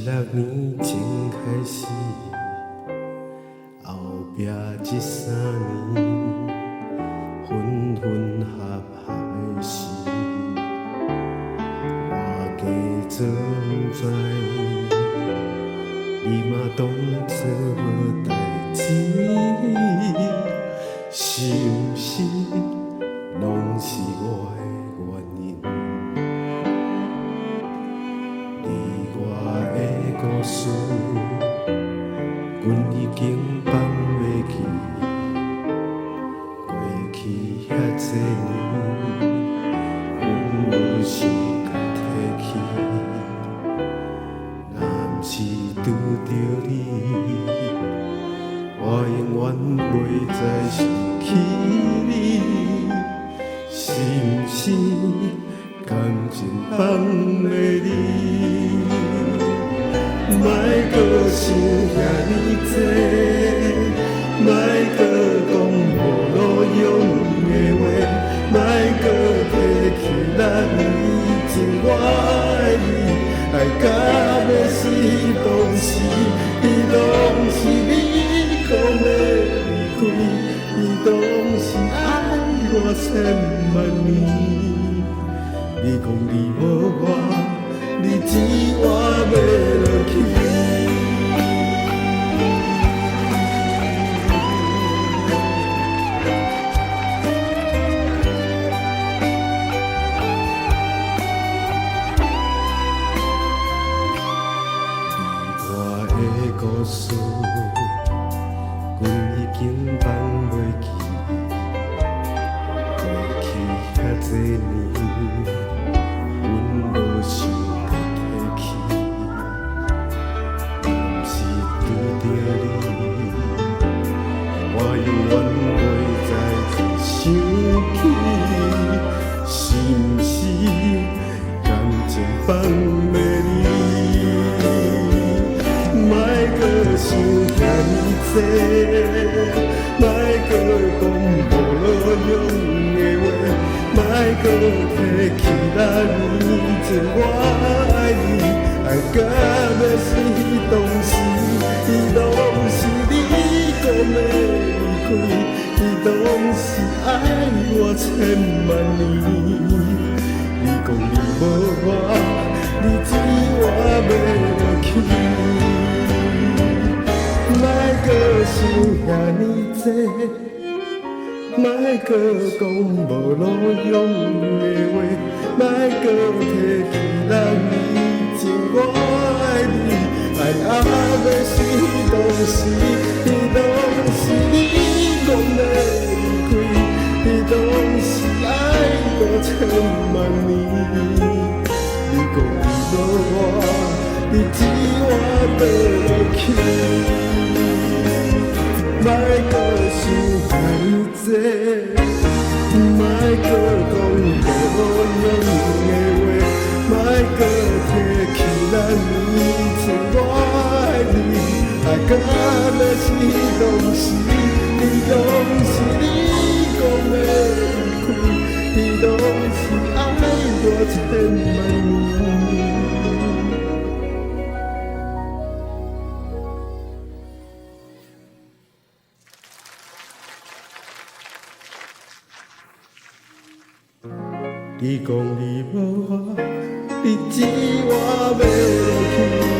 年前开始，后壁这3年分分合合的事，我假做不知，你嘛当作无代志，是毋是拢是我的原因？你我的故事，阮已经放袂记。过去遐多年，阮无想甲提起。若毋是拄着你，我永远袂再想起你。是毋是感情放袂离？莫搁想遐尼多，莫搁讲无路用的话，莫搁提起咱以前我爱你，爱到要死当时，拢是你讲的离开，拢是爱我千万年。你讲你无我，你知我要落去。故事，阮已经放袂记。过去遐多年，阮无想甲提起。若毋是拄着你，我永远袂再想起。是毋是感情放袂离？莫搁想遐尼多，莫搁讲无路用的话，莫搁提起咱以前我爱你，爱到要死当时，拢是你讲的离开，拢是爱我千万年。你讲你无我，你知我要落去。莫搁想遐尼多，莫搁讲无路用的话，莫搁提起咱以前我爱你，爱到要死当时，拢是你讲的离开，拢是爱我千万年。你讲你无我，你知我要落去。莫搁想遐尼多，莫搁讲无路用的话，莫搁提起咱以前我爱你，爱到要死当时，拢是你讲的离开，拢是爱我千万年。你讲你无我，你知我要落去。